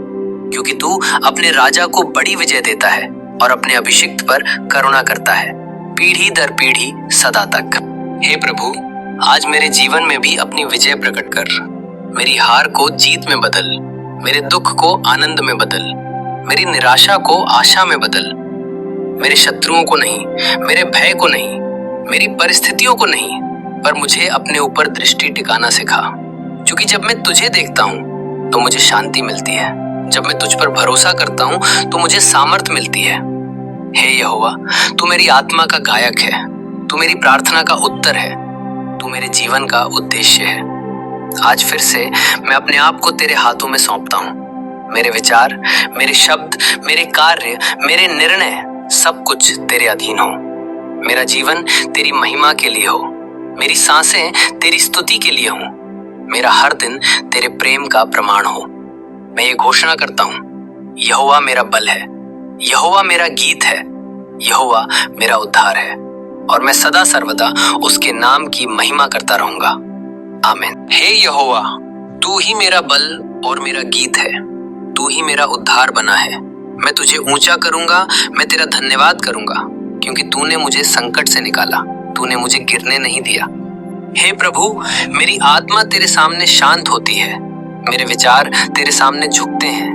क्योंकि तू अपने राजा को बड़ी विजय देता है और अपने अभिषिक्त पर करुणा करता है, पीढ़ी दर पीढ़ी सदा तक। हे प्रभु, आज मेरे जीवन में भी अपनी विजय प्रकट कर। मेरी हार को जीत में बदल, मेरे दुख को आनंद में बदल, मेरी निराशा को आशा में बदल। मेरे शत्रुओं को नहीं, मेरे भय को नहीं, मेरी परिस्थितियों को नहीं, पर मुझे अपने ऊपर दृष्टि टिकाना सिखा, क्योंकि जब मैं तुझे देखता हूँ तो मुझे शांति मिलती है। जब मैं तुझ पर भरोसा करता हूँ तो मुझे सामर्थ मिलती है। हे यहोवा, तू मेरी आत्मा का गायक है, तू मेरी प्रार्थना का उत्तर है, तू मेरे जीवन का उद्देश्य है। आज फिर से मैं अपने आप को तेरे हाथों में सौंपता हूँ। मेरे विचार, मेरे शब्द, मेरे कार्य, मेरे निर्णय, सब कुछ तेरे अधीन हो। मेरा जीवन तेरी महिमा के लिए हो, मेरी सांसें तेरी स्तुति के लिए हो, मेरा हर दिन तेरे प्रेम का प्रमाण हो। मैं ये घोषणा करता हूँ, यहोवा मेरा बल है, यहोवा मेरा गीत है, यहोवा मेरा उद्धार है, और मैं सदा सर्वदा उसके नाम की महिमा करता रहूंगा। आमीन। हे यहोवा, तू ही मेरा बल और मेरा गीत है, तू ही मेरा उद्धार बना है। मैं तुझे ऊंचा करूंगा, मैं तेरा धन्यवाद करूंगा, क्योंकि तूने मुझे संकट से निकाला, तूने मुझे गिरने नहीं दिया। हे प्रभु, मेरी आत्मा तेरे सामने शांत होती है, मेरे विचार तेरे सामने झुकते हैं,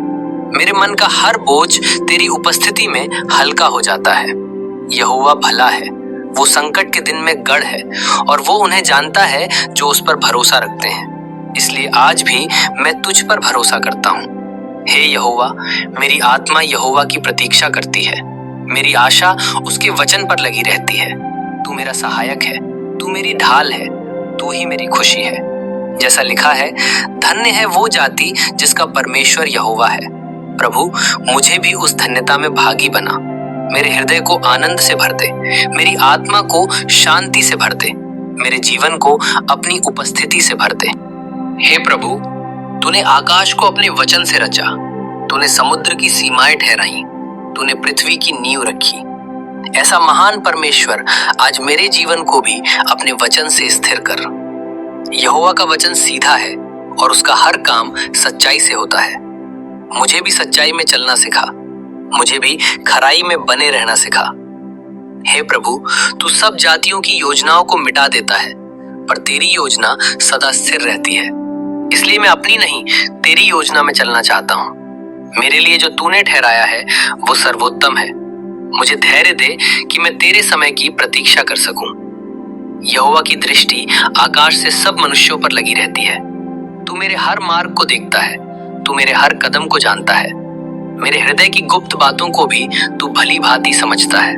मेरे मन का हर बोझ तेरी उपस्थिति में हल्का हो जाता है। यहोवा भला है, वो संकट के दिन में गढ़ है, और वो उन्हें जानता है जो उस पर भरोसा रखते हैं। इसलिए आज भी मैं तुझ पर भरोसा करता हूँ। हे यहोवा, मेरी आत्मा यहोवा की प्रतीक्षा करती है, मेरी आशा उसके वचन पर लगी रहती है। तू मेरा सहायक है, तू मेरी ढाल है, तू ही मेरी खुशी है। जैसा लिखा है, धन्य है वो जाति जिसका परमेश्वर यहोवा है। प्रभु, मुझे भी उस धन्यता में भागी बना, मेरे हृदय को आनंद से भर दे, मेरी आत्मा को शांति से भर दे, मेरे जीवन को अपनी उपस्थिति से भर दे। हे प्रभु, तूने आकाश को अपने वचन से रचा, तूने समुद्र की सीमाएं ठहराई, तूने पृथ्वी की नींव रखी। ऐसा महान परमेश्वर आज मेरे जीवन को भी अपने वचन से स्थिर कर। यहोवा का वचन सीधा है और उसका हर काम सच्चाई से होता है। मुझे भी सच्चाई में चलना सिखा, मुझे भी खराई में बने रहना सिखा। हे प्रभु, तू सब जातियों की योजनाओं को मिटा देता है, पर तेरी योजना सदा स्थिर रहती है। इसलिए मैं अपनी नहीं, तेरी योजना में चलना चाहता हूँ। मेरे लिए जो तूने ठहराया है वो सर्वोत्तम है। मुझे धैर्य दे कि मैं तेरे समय की प्रतीक्षा कर सकूं। यहोवा की दृष्टि आकाश से सब मनुष्यों पर लगी रहती है। तू मेरे हर मार्ग को देखता है, तू मेरे हर कदम को जानता है, मेरे हृदय की गुप्त बातों को भी तू भली भांति समझता है।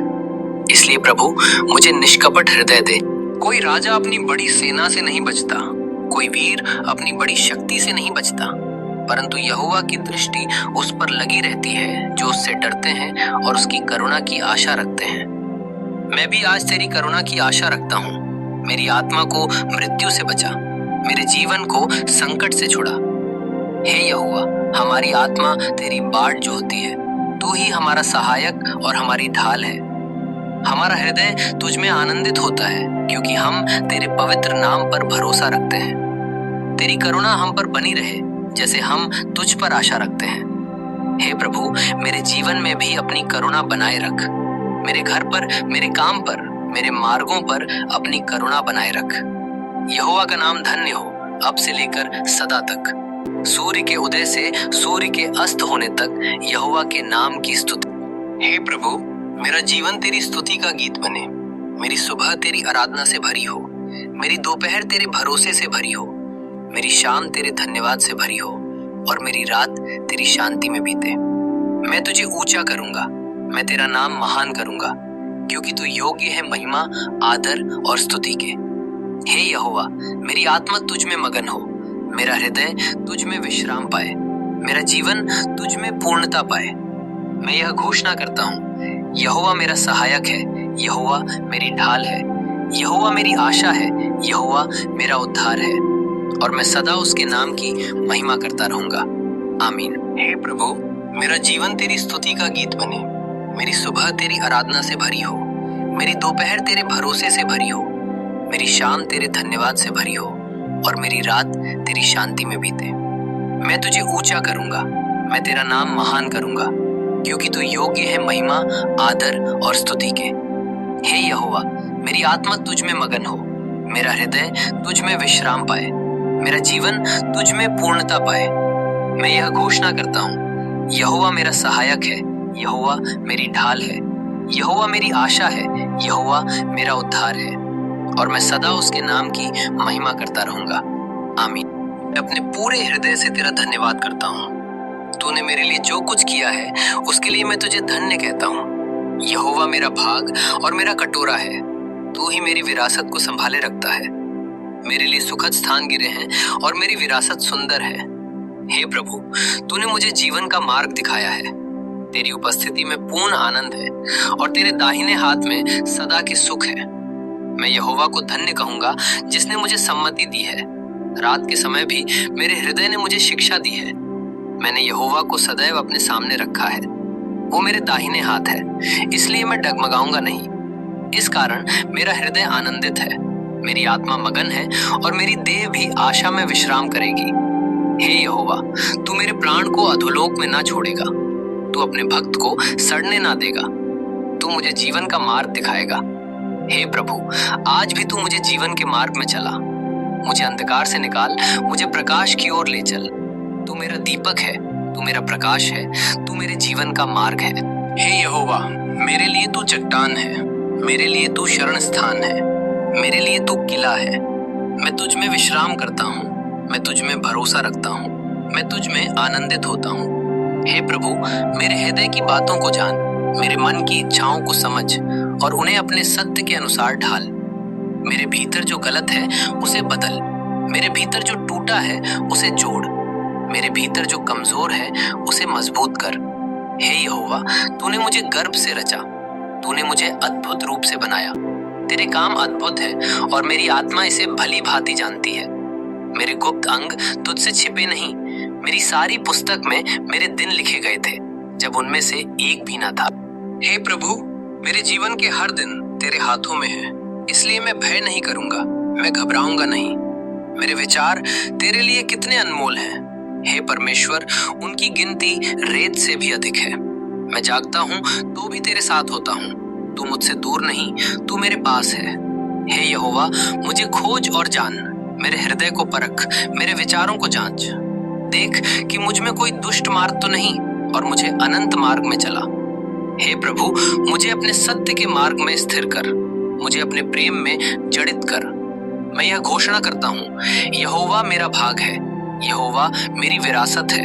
इसलिए प्रभु, मुझे निष्कपट हृदय दे। कोई राजा अपनी बड़ी सेना से नहीं बचता, कोई वीर अपनी बड़ी शक्ति से नहीं बचता, परंतु यहोवा की दृष्टि उस पर लगी रहती है जो उससे डरते हैं और उसकी करुणा की आशा रखते हैं। मैं भी आज तेरी करुणा की आशा रखता हूँ। मेरी आत्मा को मृत्यु से बचा, मेरे जीवन को संकट से छुड़ा। हे यहोवा, हमारी आत्मा तेरी बाट जोहती है, तू ही हमारा सहायक और हमारी ढाल है। हमारा हृदय तुझ में आनंदित होता है, क्योंकि हम तेरे पवित्र नाम पर भरोसा रखते हैं। तेरी करुणा हम पर बनी रहे, जैसे हम तुझ पर आशा रखते हैं। हे प्रभु, मेरे जीवन में भी अपनी करुणा बनाए रख। मेरे घर पर, मेरे काम पर, मेरे मार्गों पर अपनी करुणा बनाए रख। यहोवा का नाम धन्य हो, अब से लेकर सदा तक। सूर्य के उदय से सूर्य के अस्त होने तक यहोवा के नाम की स्तुति। हे प्रभु, मेरा जीवन तेरी स्तुति का गीत बने। मेरी सुबह तेरी आराधना से भरी हो, मेरी दोपहर तेरे भरोसे से भरी हो, मेरी शाम तेरे धन्यवाद से भरी हो, और मेरी रात तेरी शांति में बीते। मैं तुझे ऊंचा करूंगा, मैं तेरा नाम महान करूंगा, क्योंकि तू योग्य है महिमा, आदर और स्तुति के। हे यहोवा, मेरी आत्मा तुझ में मगन हो, मेरा हृदय तुझ में विश्राम पाए, मेरा जीवन तुझ में पूर्णता पाए। मैं यह घोषणा करता हूँ, यहोवा मेरा सहायक है, यहोवा मेरी ढाल है, यहोवा मेरी आशा है, यहोवा मेरा उद्धार है, और मैं सदा उसके नाम की महिमा करता रहूंगा। आमीन। हे प्रभु, मेरा जीवन तेरी स्तुति का गीत बने। मेरी सुबह तेरी आराधना से भरी हो, मेरी दोपहर तेरे भरोसे से भरी हो, मेरी शाम तेरे धन्यवाद से भरी हो, और मेरी रात तेरी शांति में बीते। मैं तुझे ऊंचा करूंगा, मैं तेरा नाम महान करूंगा, क्योंकि तू योग्य है महिमा, आदर और स्तुति के। हे यहोवा, मेरी आत्मा तुझ में मगन हो, मेरा हृदय तुझ में विश्राम पाए, मेरा जीवन तुझ में पूर्णता पाए। मैं यह घोषणा करता हूँ, यहोवा मेरा सहायक है, यहोवा मेरी ढाल है, यहोवा मेरी आशा है, यहोवा मेरा उद्धार है, और मैं सदा उसके नाम की महिमा करता रहूंगा। आमीन। मैं अपने पूरे हृदय से तेरा धन्यवाद करता हूँ। तूने मेरे लिए जो कुछ किया है उसके लिए मैं तुझे धन्य कहता हूँ। यहोवा मेरा भाग और मेरा कटोरा है, तू ही मेरी विरासत को संभाले रखता है। मेरे लिए सुखद स्थान गिरे हैं और मेरी विरासत सुंदर है। हे प्रभु, तूने मुझे जीवन का मार्ग दिखाया है। तेरी उपस्थिति में पूर्ण आनंद है और तेरे दाहिने हाथ में सदा के सुख है। मैं यहोवा को धन्य कहूंगा जिसने मुझे सम्मति दी है। रात के समय भी मेरे हृदय ने मुझे शिक्षा दी है। मैंने यहोवा को सदैव अपने सामने रखा है। वो मेरे दाहिने हाथ है, इसलिए मैं डगमगाऊंगा नहीं। इस कारण मेरा हृदय आनंदित है, मेरी आत्मा मगन है और मेरी देह भी आशा में विश्राम करेगी। हे यहोवा, तू मेरे प्राण को अधोलोक में ना छोड़ेगा, तू अपने भक्त को सड़ने ना देगा, तू मुझे जीवन का मार्ग दिखाएगा। हे प्रभु, आज भी तू मुझे जीवन के मार्ग में चला, मुझे अंधकार से निकाल, मुझे प्रकाश की ओर ले चल। तू मेरा दीपक है, तू मेरा प्रकाश है, तू मेरे जीवन का मार्ग है। हे यहोवा, मेरे लिए तू चट्टान है, मेरे लिए तू शरण स्थान है, मेरे लिए तू किला है। मैं तुझ में विश्राम करता हूँ, मैं तुझ में भरोसा रखता हूँ, मैं तुझ में आनंदित होता हूँ। हे प्रभु, मेरे हृदय की बातों को जान, मेरे मन की इच्छाओं को समझ और उन्हें अपने सत्य के अनुसार ढाल। मेरे भीतर जो गलत है उसे बदल, मेरे भीतर जो टूटा है उसे जोड़, मेरे भीतर जो कमजोर है उसे मजबूत कर। हे यहोवा, तूने मुझे गर्भ से रचा, तूने मुझे अद्भुत रूप से बनाया। तेरे काम अद्भुत है और मेरी आत्मा इसे भली भांति जानती है। मेरे गुप्त अंग तुझसे छिपे नहीं, मेरी सारी पुस्तक में मेरे दिन लिखे गए थे, जब उनमें से एक भी ना था। हे प्रभु, मेरे जीवन के हर दिन तेरे हाथों में है, इसलिए मैं भय नहीं करूंगा, मैं घबराऊंगा नहीं। मेरे विचार तेरे लिए कितने अनमोल हैं। हे परमेश्वर, उनकी गिनती रेत से भी अधिक है। मैं जागता हूँ तो भी तेरे साथ होता हूँ, तू मुझसे दूर नहीं, तू मेरे पास है। हे यहोवा, मुझे खोज और जान, मेरे हृदय को परख, मेरे विचारों को जांच। देख कि मुझ में कोई दुष्ट मार्ग तो नहीं और मुझे अनंत मार्ग में चला। हे प्रभु, मुझे अपने सत्य के मार्ग में स्थिर कर, मुझे अपने प्रेम में जड़ित कर। मैं यह घोषणा करता हूँ, यहोवा मेरा भाग है, यहोवा मेरी विरासत है,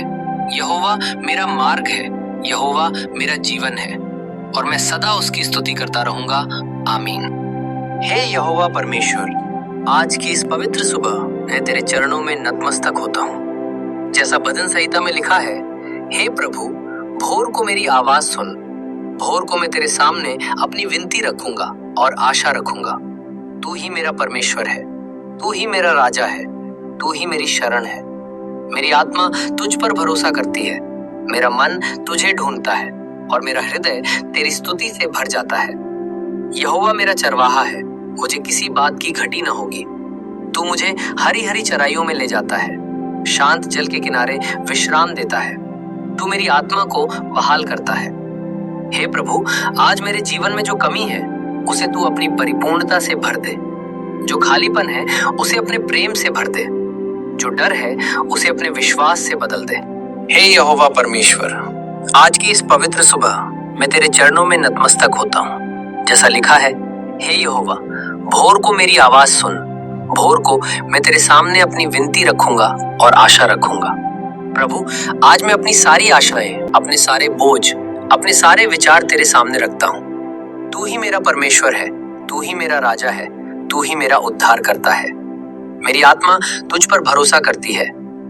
यहोवा मेरा मार्ग है, यहोवा मेरा जीवन है, और मैं सदा उसकी स्तुति करता रहूंगा। आमीन। हे यहोवा परमेश्वर, आज की इस पवित्र सुबह मैं तेरे चरणों में नतमस्तक होता हूँ। जैसा भजन संहिता में लिखा है, हे प्रभु, भोर को मेरी आवाज सुन। भोर को मैं तेरे सामने अपनी विनती रखूंगा और आशा रखूंगा। तू ही मेरा परमेश्वर है, तू ही मेरा राजा है, तू ही मेरी शरण है। मेरी आत्मा तुझ पर भरोसा करती है, मेरा मन तुझे ढूंढता है और मेरा हृदय तेरी स्तुति से भर जाता है। यहोवा मेरा चरवाहा है, मुझे किसी बात की घटी न होगी। तू मुझे हरी हरी चराइयों में ले जाता है, शांत जल के किनारे विश्राम देता है। तू मेरी आत्मा को बहाल करता है। हे प्रभु, आज मेरे जीवन में जो कमी है उसे तू अपनी परिपूर्णता से भर दे। जो खालीपन है उसे अपने प्रेम से भर दे, जो डर है उसे अपने विश्वास से बदल दे। हे यहोवा परमेश्वर, आज की इस पवित्र सुबह मैं तेरे चरणों में नतमस्तक होता हूँ। जैसा लिखा है, हे यहोवा, भोर को मेरी आवाज सुन। भोर को मैं तेरे सामने अपनी विनती रखूंगा और आशा रखूंगा। प्रभु, आज मैं अपनी सारी आशाएं, अपने सारे बोझ, अपने सारे विचार तेरे सामने रखता हूँ। तू ही मेरा परमेश्वर है, तू ही मेरा राजा है, तू ही मेरा उद्धार करता है। मेरी आत्मा तुझ पर भरोसा करती है,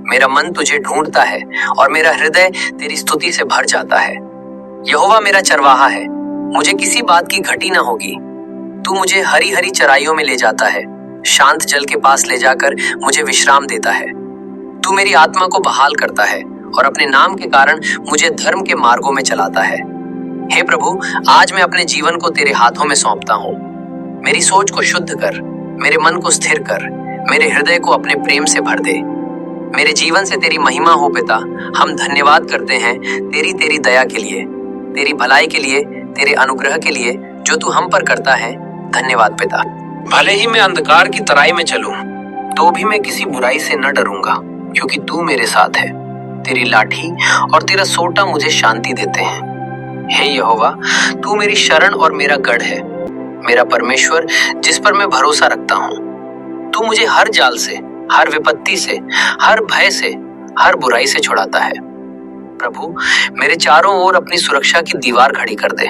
मेरा मन तुझे ढूंढता है और मेरा हृदय तेरी स्तुति से भर जाता है। यहोवा मेरा चरवाहा है, मुझे किसी बात की घटी ना होगी। तू मुझे हरी हरी चराइयों में ले जाता है, शांत जल के पास ले जाकर मुझे विश्राम देता है। तू मेरी आत्मा को बहाल करता है और अपने नाम के कारण मुझे धर्म के मार्गों में चलाता है। हे प्रभु, आज मैं अपने जीवन को तेरे हाथों में सौंपता हूँ। मेरी सोच को शुद्ध कर, मेरे मन को स्थिर कर, मेरे हृदय को अपने प्रेम से भर दे। मेरे जीवन से तेरी महिमा हो पिता। हम धन्यवाद करते हैं तेरी दया के लिए, तेरी भलाई के लिए, तेरे अनुग्रह के लिए जो तू हम पर करता है। धन्यवाद पिता। भले ही मैं अंधकार की तराई में चलूं, तो भी मैं किसी बुराई से न डरूंगा, क्योंकि तू मेरे साथ है। तेरी लाठी और तेरा सोटा मुझे शांति देते हैं। हे यहोवा, तू मेरी शरण और मेरा गढ़ है, मेरा परमेश्वर जिस पर मैं भरोसा रखता हूँ। तू मुझे हर जाल से, हर विपत्ति से, हर भय से, हर बुराई से छुड़ाता है। प्रभु, मेरे चारों ओर अपनी सुरक्षा की दीवार खड़ी कर दे।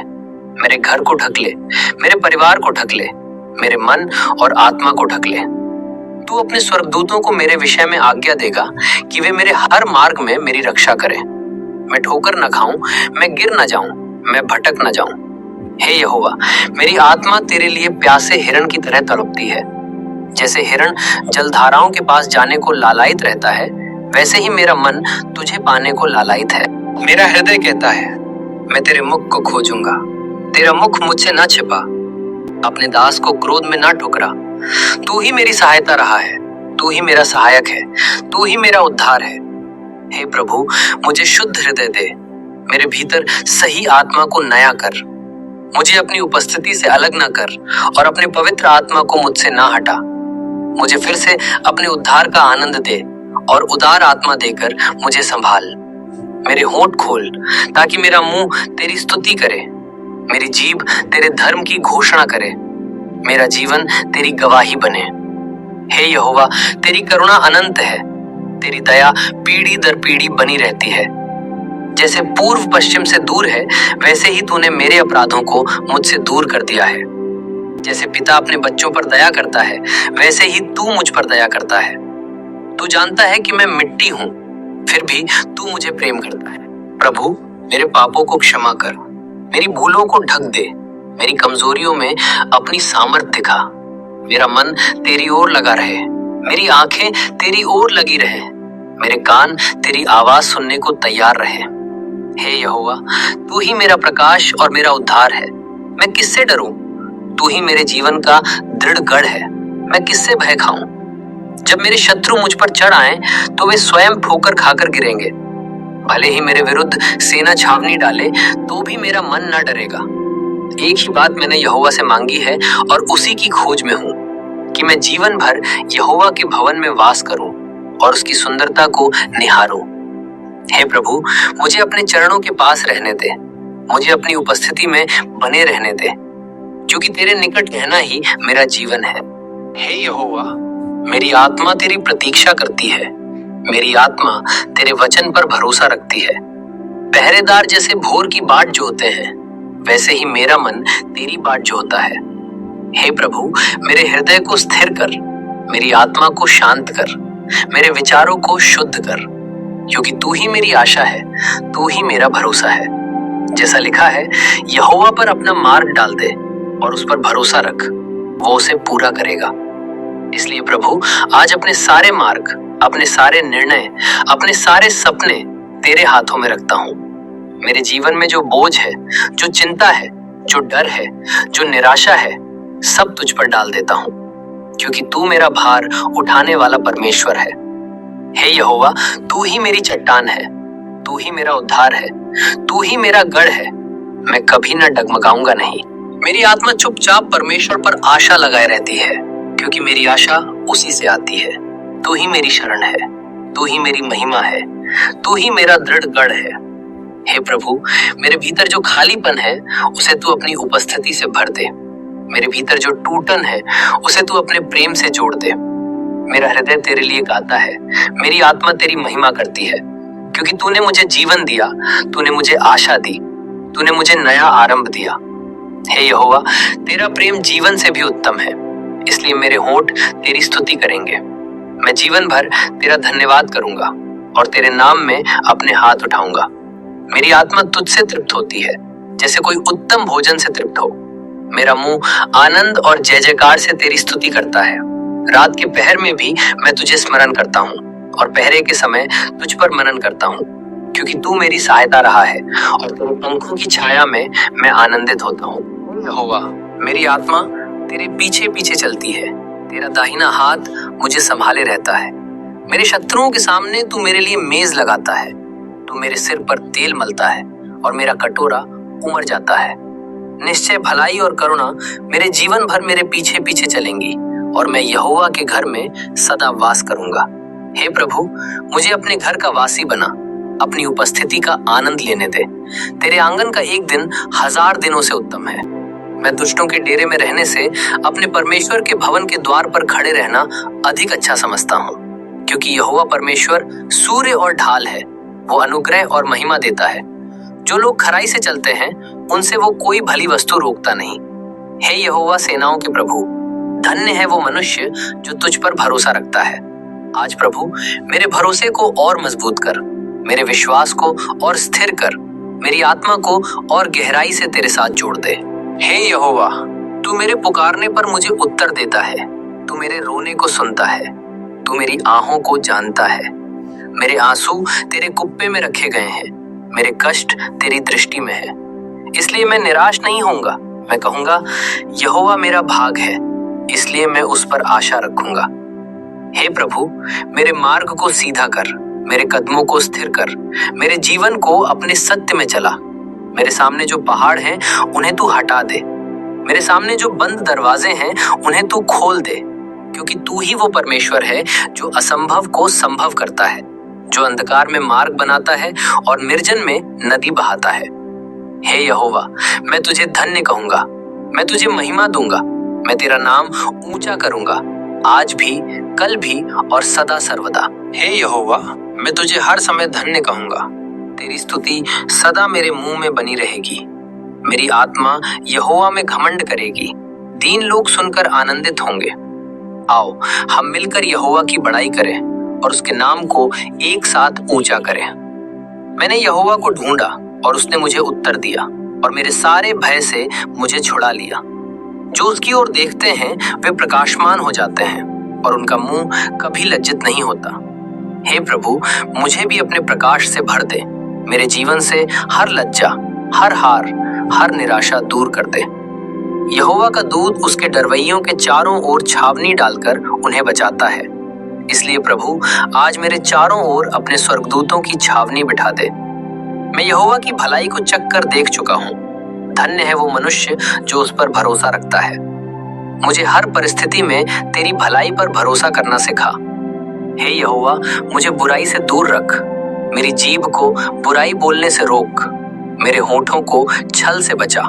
मेरे घर को ढक ले, मेरे परिवार को ढक ले, मेरे मन और आत्मा को ढक ले। तू अपने स्वर्गदूतों को मेरे विषय में आज्ञा देगा कि वे मेरे हर मार्ग में मेरी रक्षा करें। मैं ठोकर न खाऊं, मैं गिर न जाऊं, मैं भटक न जाऊं। हे यहोवा, मेरी आत्मा तेरे लिए प्यासे हिरण की तरह तड़पती है। जैसे हिरण जलधाराओं के पास जाने को लालायित रहता है, वैसे ही मेरा मन तुझे पाने को लालायित है। मेरा हृदय कहता है, मैं तेरे मुख को खोजूंगा। तेरा मुख मुझसे न छिपा, अपने दास को क्रोध में न ठुकरा। तू ही मेरी सहायता रहा है, तू ही मेरा सहायक है, तू ही मेरा उद्धार है। हे प्रभु, मुझे शुद्ध हृदय दे, मेरे भीतर सही आत्मा को नया कर। मुझे अपनी उपस्थिति से अलग न कर और अपने पवित्र आत्मा को मुझसे ना हटा। मुझे फिर से अपने उद्धार का आनंद दे और उदार आत्मा देकर मुझे संभाल। मेरे होंठ खोल ताकि मेरा मुंह तेरी स्तुति करे, मेरी जीभ तेरे धर्म की घोषणा करे, मेरा जीवन तेरी गवाही बने। हे यहोवा, तेरी करुणा अनंत है, तेरी दया पीढ़ी दर पीढ़ी बनी रहती है। जैसे पूर्व पश्चिम से दूर है, वैसे ही तूने मेरे अपराधों को मुझसे दूर कर दिया है। जैसे पिता अपने बच्चों पर दया करता है, वैसे ही तू मुझ पर दया करता है। तू जानता है कि मैं मिट्टी हूं, फिर भी तू मुझे प्रेम करता है। प्रभु, मेरे पापों को क्षमा कर, मेरी भूलों को ढक दे, मेरी कमजोरियों में अपनी सामर्थ दिखा। मेरा मन तेरी ओर लगा रहे, मेरी आंखें तेरी ओर लगी रहे, मेरे कान तेरी आवाज सुनने को तैयार रहे। हे यहोवा, तू ही मेरा प्रकाश और मेरा उद्धार है। मैं किससे डरूं? तू ही मेरे जीवन का दृढ़ गढ़ है, मैं किससे भय खाऊं? जब मेरे शत्रु मुझ पर चढ़ आए, तो वे स्वयं ठोकर खाकर गिरेंगे। भले ही मेरे विरुद्ध सेना छावनी डाले, तो भी मेरा मन न डरेगा। एक ही बात मैंने यहोवा से मांगी है और उसी की खोज में हूँ, कि मैं जीवन भर यहोवा के भवन में वास करूं और उसकी सुंदरता को निहारूं। हे प्रभु, मुझे अपने चरणों के पास रहने दे, मुझे अपनी उपस्थिति में बने रहने दे, क्योंकि तेरे निकट रहना ही मेरा जीवन है। हे यहोवा, मेरी आत्मा तेरी प्रतीक्षा करती है, मेरी आत्मा तेरे वचन पर भरोसा रखती है। पहरेदार जैसे भोर की बाट जोहते हैं, वैसे ही मेरा मन तेरी बाट जोहता है। हे प्रभु, मेरे हृदय को स्थिर कर, मेरी आत्मा को शांत कर, मेरे विचारों को शुद्ध कर, क्योंकि तू ही मेरी आशा है, तू ही मेरा भरोसा है। जैसा लिखा है, यहोवा पर अपना मार्ग डाल दे और उस पर भरोसा रख, वो उसे पूरा करेगा। इसलिए प्रभु, आज अपने सारे मार्ग, अपने सारे निर्णय, अपने सारे सपने तेरे हाथों में रखता हूँ। मेरे जीवन में जो बोझ है, जो चिंता है, जो डर है, जो निराशा है, सब तुझ पर डाल देता हूँ, क्योंकि तू मेरा भार उठाने वाला परमेश्वर है। हे यहोवा, तू ही मेरी चट्टान है, तू ही मेरा उद्धार है, तू ही मेरा गढ़ है, मैं कभी न डगमगाऊंगा नहीं। मेरी आत्मा चुपचाप परमेश्वर पर आशा लगाए रहती है, क्योंकि मेरी आशा उसी से आती है। तू ही मेरी शरण है, तू ही मेरी महिमा है, तू ही मेरा दृढ़ गढ़ है। हे प्रभु, मेरे भीतर जो खालीपन है, उसे तू अपनी उपस्थिति से भर दे। मेरे भीतर जो टूटन है, उसे तू अपने प्रेम से जोड़ दे। मेरा हृदय तेरे लिए गाता है, मेरी आत्मा तेरी महिमा करती है, क्योंकि तूने मुझे जीवन दिया, तूने मुझे आशा दी, तूने मुझे नया आरंभ दिया। हे यहोवा, तेरा प्रेम जीवन से भी उत्तम है, इसलिए मेरे होंठ तेरी स्तुति करेंगे। मैं जीवन भर तेरा धन्यवाद करूंगा और तेरे नाम में अपने हाथ उठाऊंगा। मेरी आत्मा तुझसे तृप्त होती है, जैसे कोई उत्तम भोजन से तृप्त हो। मेरा मुंह आनंद और जय जयकार से तेरी स्तुति करता है। रात के पहर में भी मैं तुझे स्मरण करता हूँ और पहरे के समय तुझ पर मनन करता हूँ, क्योंकि तू मेरी सहायता रहा है और तेरे पंखों की छाया में मैं आनंदित होता हूँ। यहोवा, मेरी आत्मा तेरे पीछे पीछे चलती है, तेरा दाहिना हाथ मुझे संभाले रहता है। मेरे शत्रुओं के सामने तू मेरे लिए मेज लगाता है। तू मेरे सिर पर तेल मलता है और मेरा कटोरा उमड़ जाता है। निश्चय भलाई और करुणा मेरे जीवन भर मेरे पीछे पीछे चलेंगी और मैं यहोवा के घर में सदा वास करूंगा। हे प्रभु, मुझे अपने घर का वासी बना, अपनी उपस्थिति का आनंद लेने दे। तेरे आंगन का एक दिन 1000 दिनों से उत्तम है। मैं दुष्टों के डेरे में रहने से अपने परमेश्वर के भवन के द्वार पर खड़े रहना अधिक अच्छा समझता हूँ, क्योंकि यहोवा परमेश्वर सूर्य और ढाल है, वो अनुग्रह और महिमा देता है। जो लोग खराई से चलते हैं उनसे वो कोई भली वस्तु रोकता नहीं। हे यहोवा सेनाओं के प्रभु, धन्य है वो मनुष्य जो तुझ पर भरोसा रखता है। आज प्रभु मेरे भरोसे को और मजबूत कर, मेरे विश्वास को और स्थिर कर, मेरी आत्मा को और गहराई से तेरे साथ जोड़ दे। हे यहोवा, तू मेरे पुकारने पर मुझे उत्तर देता है। तू मेरे रोने को सुनता है। तू मेरी आहों को जानता है। मेरे आंसू तेरे कुप्पे में रखे गए हैं। मेरे कष्ट तेरी दृष्टि में है, इसलिए मैं निराश नहीं होऊंगा। मैं कहूंगा, यहोवा मेरा भाग है, इसलिए मैं उस पर आशा रखूंगा। हे प्रभु, मेरे मार्ग को सीधा कर, मेरे कदमों को स्थिर कर, मेरे जीवन को अपने सत्य में चला। मेरे सामने जो पहाड़ हैं उन्हें तू हटा दे। मेरे सामने जो बंद दरवाजे हैं उन्हें तू खोल दे, क्योंकि तू ही वो परमेश्वर है जो असंभव को संभव करता है, जो अंधकार में मार्ग बनाता है और निर्जन में नदी बहाता है। हे यहोवा, मैं तुझे धन्य कहूंगा, मैं तुझे महिमा दूंगा, मैं तेरा नाम ऊंचा करूंगा, आज भी, कल भी और सदा सर्वदा। हे यहोवा, मैं तुझे हर समय धन्य कहूंगा। तेरी स्तुति सदा मेरे मुंह में बनी रहेगी। मेरी आत्मा यहोवा में घमंड करेगी। दीन लोग सुनकर आनंदित होंगे। आओ हम मिलकर यहोवा की बड़ाई करें और उसके नाम को एक साथ ऊंचा करें। मैंने यहोवा को ढूंढा और उसने मुझे उत्तर दिया और मेरे सारे भय से मुझे छुड़ा लिया। जो उसकी ओर देखते हैं वे प्रकाशमान हो जाते हैं और उनका मुंह कभी लज्जित नहीं होता। हे प्रभु, मुझे भी अपने प्रकाश से भर दे। मेरे जीवन से हर लज्जा, हर हार, हर निराशा दूर कर दे। यहोवा का दूत उसके डरवैयों के चारों ओर छावनी डालकर उन्हें बचाता है। इसलिए प्रभु, आज मेरे चारों ओर अपने स्वर्गदूतों की छावनी बिठा दे। मैं यहोवा की भलाई को चख कर देख चुका हूँ। धन्य है वो मनुष्य जो उस पर भरोसा रखता है। मुझे हर परिस्थिति में तेरी भलाई पर भरोसा करना सिखा। हे यहोवा, मुझे बुराई से दूर रख। मेरी जीभ को बुराई बोलने से रोक। मेरे होठों को छल से बचा।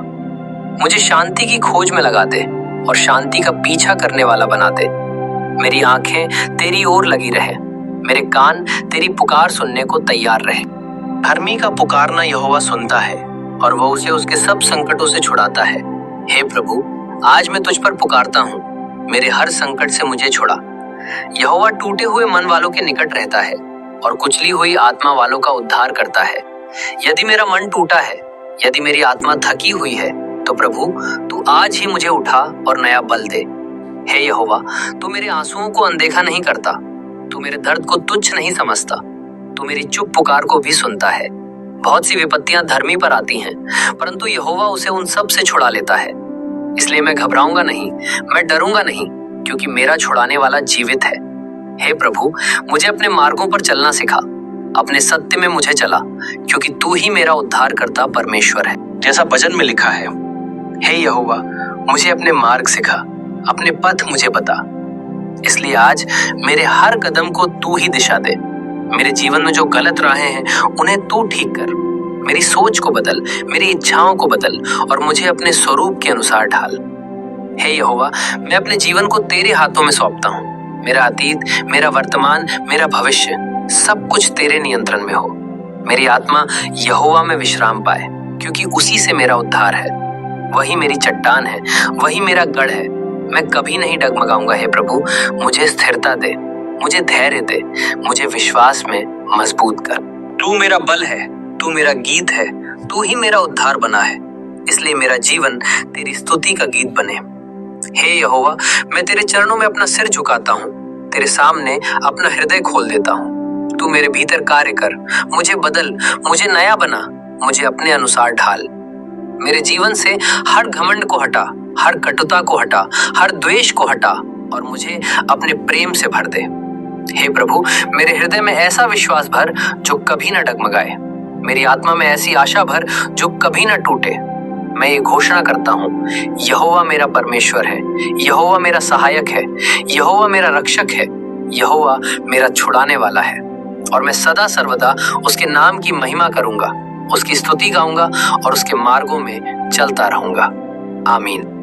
मुझे शांति की खोज में लगा दे और शांति का पीछा करने वाला बना दे। मेरी आंखें तेरी ओर लगी रहे, मेरे कान तेरी पुकार सुनने को तैयार रहे। धर्मी का पुकारना यहोवा सुनता है और वह उसे उसके सब संकटों से छुड़ाता है। हे प्रभु, आज मैं तुझ पर पुकारता हूँ, मेरे हर संकट से मुझे छुड़ा। यहोवा टूटे हुए मन वालों के निकट रहता है और कुचली हुई आत्मा वालों का उद्धार करता है। यदि मेरा मन टूटा है, यदि मेरी आत्मा थकी हुई है, तो प्रभु तू आज ही मुझे उठा और नया बल दे। हे यहोवा, तू मेरे आंसुओं को अनदेखा नहीं करता। तू मेरे दर्द को तुच्छ नहीं समझता। तू मेरी चुप पुकार को भी सुनता है। बहुत सी विपत्तियां धर्मी पर आती हैं, परंतु यहोवा उसे उन सब से छुड़ा लेता है। इसलिए मैं घबराऊंगा नहीं, मैं डरूंगा नहीं, क्योंकि मेरा छुड़ाने वाला जीवित है। हे प्रभु, मुझे अपने मार्गों पर चलना सिखा। अपने सत्य में मुझे चला, क्योंकि तू ही मेरा उद्धार करता परमेश्वर है, जैसा भजन में लिखा है। हे यहोवा, मुझे अपने मार्ग सिखा, अपने पथ मुझे बता। इसलिए आज मेरे हर कदम को तू ही दिशा दे। मेरे जीवन में जो गलत राहें हैं उन्हें तू ठीक कर। मेरी सोच को बदल, मेरी इच्छाओं को बदल और मुझे अपने स्वरूप के अनुसार ढाल। हे यहोवा, मैं अपने जीवन को तेरे हाथों में सौंपता हूँ। मेरा अतीत, मेरा वर्तमान, मेरा भविष्य, सब कुछ तेरे नियंत्रण में हो। मेरी आत्मा यहोवा में विश्राम पाए, क्योंकि उसी से मेरा उद्धार है। वही मेरी चट्टान है, वही मेरा गढ़ है। मैं कभी नहीं डगमगाऊंगा। हे प्रभु, मुझे स्थिरता दे, मुझे धैर्य दे, मुझे विश्वास में मजबूत कर। तू मेरा बल है, तू मेरा गीत है, तू ही मेरा उद्धार बना है। इसलिए मेरा जीवन तेरी स्तुति का गीत बने। हे यहोवा, मैं तेरे चरणों में अपना सिर झुकाता हूँ, तेरे सामने अपना हृदय खोल देता हूँ। तू मेरे भीतर कार्य कर, मुझे बदल, मुझे नया बना, मुझे अपने अनुसार ढाल। मेरे जीवन से हर घमंड को हटा, हर कटुता को हटा, हर द्वेष को हटा, और मुझे अपने प्रेम से भर दे। हे प्रभु, मेरे हृदय में ऐसा विश्वास भर जो कभी न डगमगाए। मेरी आत्मा में ऐसी आशा भर जो कभी न टूटे। मैं ये घोषणा करता हूँ, यहोवा मेरा परमेश्वर है, यहोवा मेरा सहायक है, यहोवा मेरा रक्षक है, यहोवा मेरा छुड़ाने वाला है, और मैं सदा सर्वदा उसके नाम की महिमा करूंगा, उसकी स्तुति गाऊंगा और उसके मार्गों में चलता रहूंगा। आमीन।